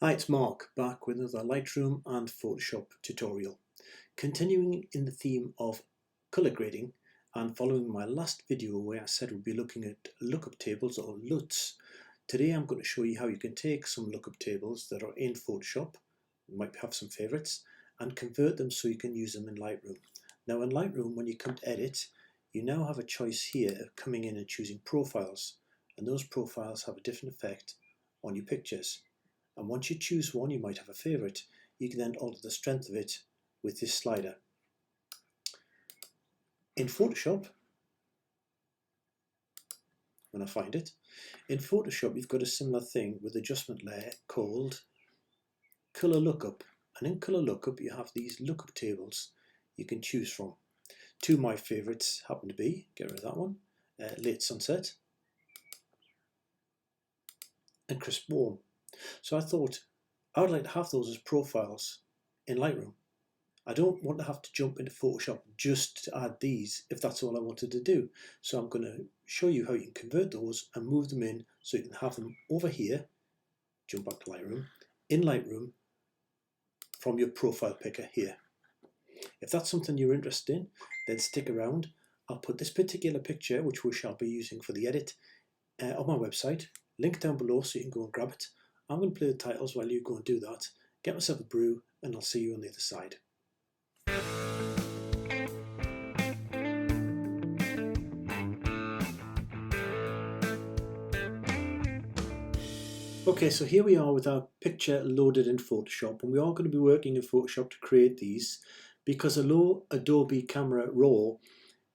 Hi, it's Mark, back with another Lightroom and Photoshop tutorial. Continuing in the theme of colour grading and following my last video where I said we'd be looking at lookup tables or Luts, today I'm going to show you how you can take some lookup tables that are in Photoshop, you might have some favourites, and convert them so you can use them in Lightroom. Now in Lightroom, when you come to edit, you now have a choice here of coming in and choosing profiles, and those profiles have a different effect on your pictures. And once you choose one, you might have a favourite. You can then alter the strength of it with this slider. In Photoshop, when I find it, in Photoshop you've got a similar thing with adjustment layer called Colour Lookup. And in Colour Lookup you have these lookup tables you can choose from. Two of my favourites happen to be, get rid of that one, Late Sunset and Crisp Warm. So I thought I would like to have those as profiles in Lightroom. I don't want to have to jump into Photoshop just to add these if that's all I wanted to do. So I'm going to show you how you can convert those and move them in so you can have them over here, jump back to Lightroom, in Lightroom from your profile picker here. If that's something you're interested in, then stick around. I'll put this particular picture, which we shall be using for the edit, on my website. Link down below so you can go and grab it. I'm going to play the titles while you go and do that. Get myself a brew and I'll see you on the other side. Okay, so here we are with our picture loaded in Photoshop, and we are going to be working in Photoshop to create these because although Adobe Camera Raw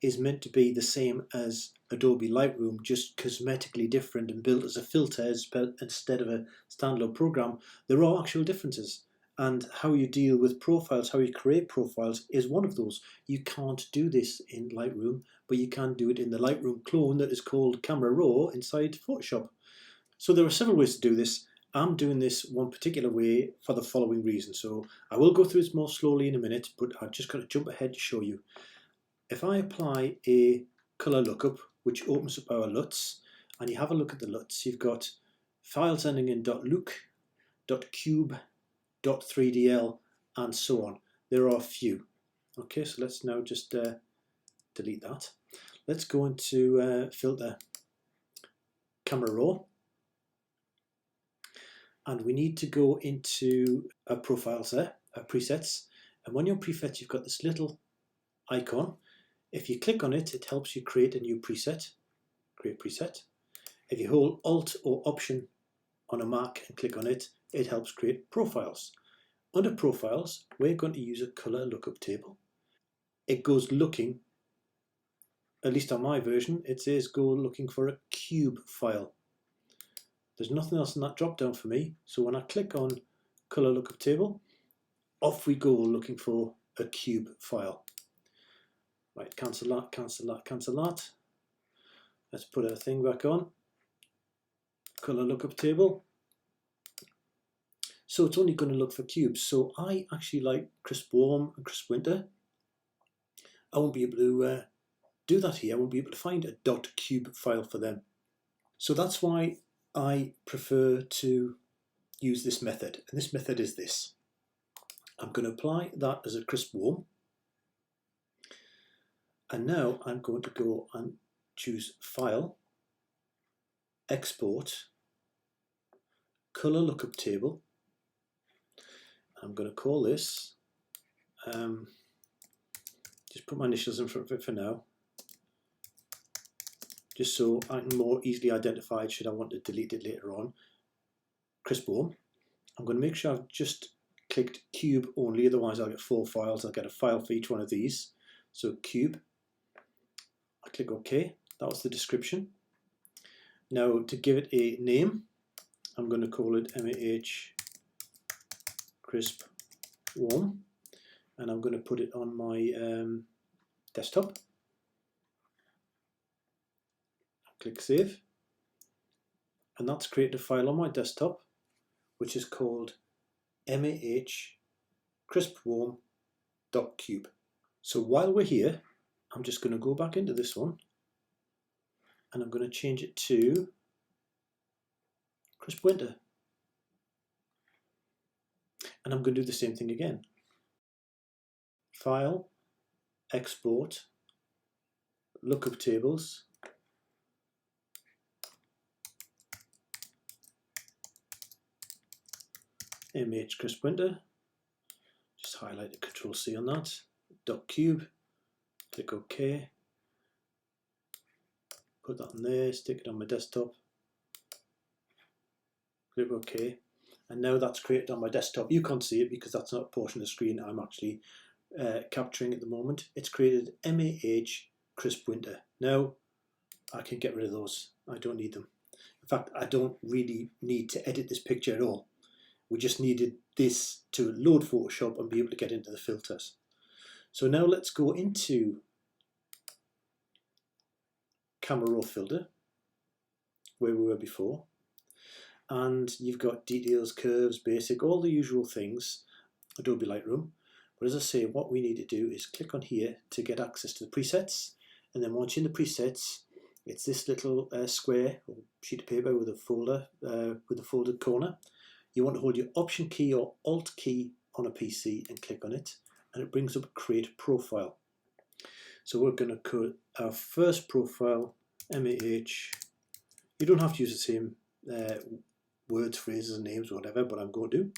is meant to be the same as Adobe Lightroom, just cosmetically different and built as a filter instead of a standalone program, there are actual differences. And how you deal with profiles, how you create profiles is one of those. You can't do this in Lightroom, but you can do it in the Lightroom clone that is called Camera Raw inside Photoshop. So there are several ways to do this. I'm doing this one particular way for the following reason. So I will go through this more slowly in a minute, but I've just got to jump ahead to show you. If I apply a colour lookup, which opens up our LUTs, and you have a look at the LUTs, you've got files ending in .look, .cube, .3dl, and so on. There are a few. Okay, so let's now just delete that. Let's go into filter Camera Raw. And we need to go into our profiles there, our presets. And when you're on presets, you've got this little icon. If you click on it, it helps you create a new preset, create preset. If you hold Alt or Option on a Mac and click on it, it helps create profiles. Under profiles, we're going to use a color lookup table. It goes looking, at least on my version, it says go looking for a cube file. There's nothing else in that drop down for me, so when I click on Colour Lookup Table, off we go looking for a cube file. Right, cancel that, cancel that, cancel that. Let's put our thing back on. Colour Lookup Table. So it's only going to look for cubes. So I actually like Crisp Warm and Crisp Winter. I won't be able to do that here. I won't be able to find a .cube file for them. So that's why I prefer to use this method, and this method is this. I'm going to apply that as a Crisp Warm, and now I'm going to go and choose File, Export, Colour Lookup Table. I'm going to call this, just put my initials in front of it for now, just so I can more easily identify it should I want to delete it later on. Crisp Warm. I'm going to make sure I've just clicked Cube only, otherwise I'll get 4 files. I'll get a file for each one of these. So Cube. I click OK. That was the description. Now to give it a name, I'm going to call it MAH Crisp Warm, and I'm going to put it on my desktop. Click Save, and that's created a file on my desktop which is called MAH Crisp Warm.cube. So while we're here, I'm just going to go back into this one and I'm going to change it to Crisp Winter. And I'm going to do the same thing again. File, Export, Lookup Tables, image crisp winter, just highlight the Control C on that, .cube, click OK, put that in there, stick it on my desktop, click OK, and now that's created on my desktop. You can't see it because that's not a portion of the screen I'm actually capturing at the moment. It's created MAH crisp winter. Now I can get rid of those. I don't need them. In fact, I don't really need to edit this picture at all. We just needed this to load Photoshop and be able to get into the filters. So now let's go into Camera Raw Filter, where we were before. And you've got details, curves, basic, all the usual things, Adobe Lightroom. But as I say, what we need to do is click on here to get access to the presets. And then once you're in the presets, it's this little square or sheet of paper with a folder, with a folded corner. You want to hold your Option key or Alt key on a PC and click on it, and it brings up Create Profile. So we're going to code our first profile, MAH. You don't have to use the same words, phrases, and names, whatever, but I'm going to,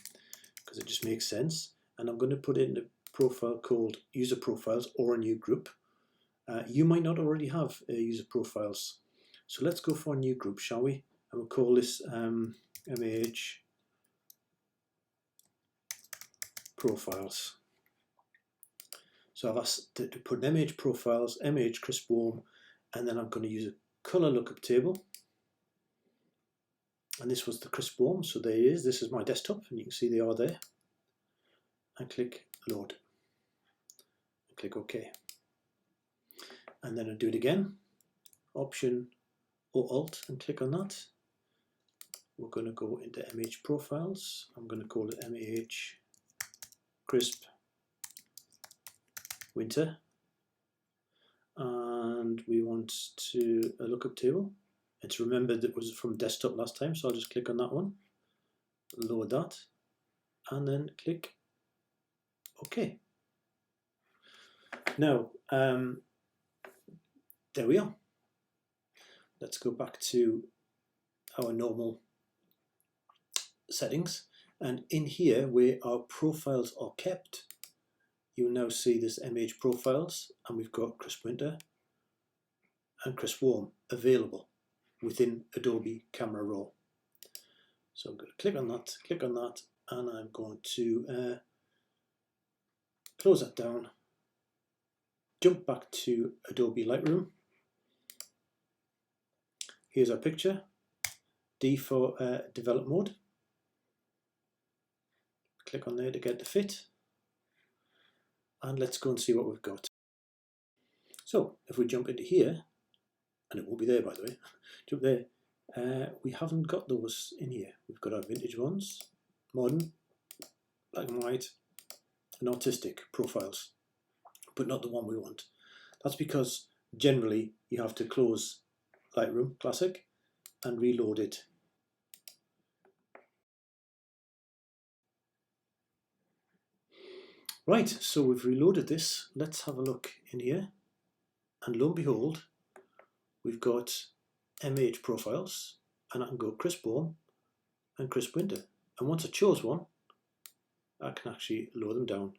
because it just makes sense. And I'm going to put in a profile called User Profiles or a new group. You might not already have user profiles. So let's go for a new group, shall we? And we'll call this MAH Profiles. So I've asked to put an MAH Profiles, MAH Crisp Warm, and then I'm going to use a Colour Lookup Table. And this was the Crisp Warm, so there it is. This is my desktop, and you can see they are there. And click Load. And click OK. And then I'll do it again. Option or Alt and click on that. We're going to go into MAH Profiles. I'm going to call it MAH Crisp Winter. And we want to a lookup table. It's remembered that it was from desktop last time, so I'll just click on that one, load that, and then click OK. Now, there we are. Let's go back to our normal settings, and in here where our profiles are kept, you'll now see this MAH Profiles, and we've got Crisp Winter and Crisp Warm available within Adobe Camera Raw. So I'm going to click on that, and I'm going to close that down, jump back to Adobe Lightroom. Here's our picture, D for develop mode. Click on there to get the fit, and let's go and see what we've got. So if we jump into here, and it won't be there by the way, jump there, we haven't got those in here. We've got our vintage ones, modern, black and white, and artistic profiles, but not the one we want. That's because generally you have to close Lightroom Classic and reload it. Right, so we've reloaded this. Let's have a look in here, and lo and behold, we've got MAH Profiles, and I can go Crisp Warm and Crisp Winter. And once I chose one, I can actually lower them down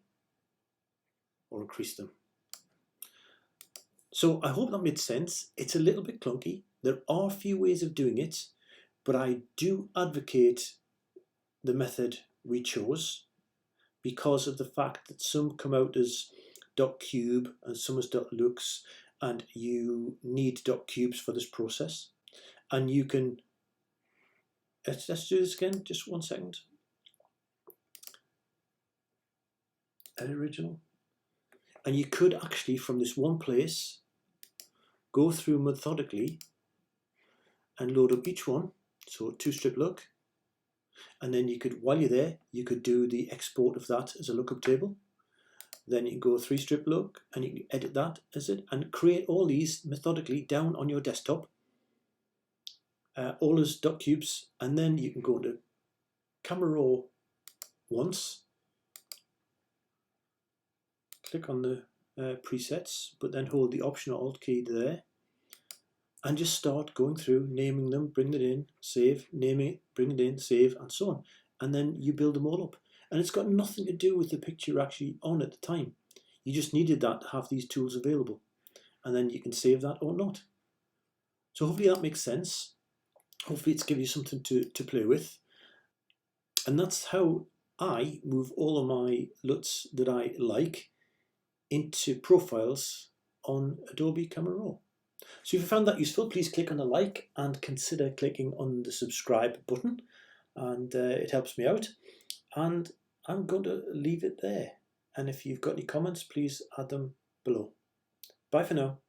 or increase them. So I hope that made sense. It's a little bit clunky. There are a few ways of doing it, but I do advocate the method we chose because of the fact that some come out as .cube and some as .looks, and you need .cubes for this process. And you can, let's do this again, just 1 second. Edit original. And you could actually, from this one place, go through methodically and load up each one. So 2-strip look. And then you could, while you're there, you could do the export of that as a lookup table. Then you can go 3-strip look and you can edit that as it and create all these methodically down on your desktop, all as .cubes, and then you can go into Camera Raw once click on the presets, but then hold the Option or Alt key there, and just start going through, naming them, bring it in, save, name it, bring it in, save, and so on. And then you build them all up. And it's got nothing to do with the picture you're actually on at the time. You just needed that to have these tools available. And then you can save that or not. So hopefully that makes sense. Hopefully it's given you something to play with. And that's how I move all of my LUTs that I like into profiles on Adobe Camera Raw. So if you found that useful, please click on the like and consider clicking on the subscribe button, and it helps me out. And I'm going to leave it there. And if you've got any comments, please add them below. Bye for now.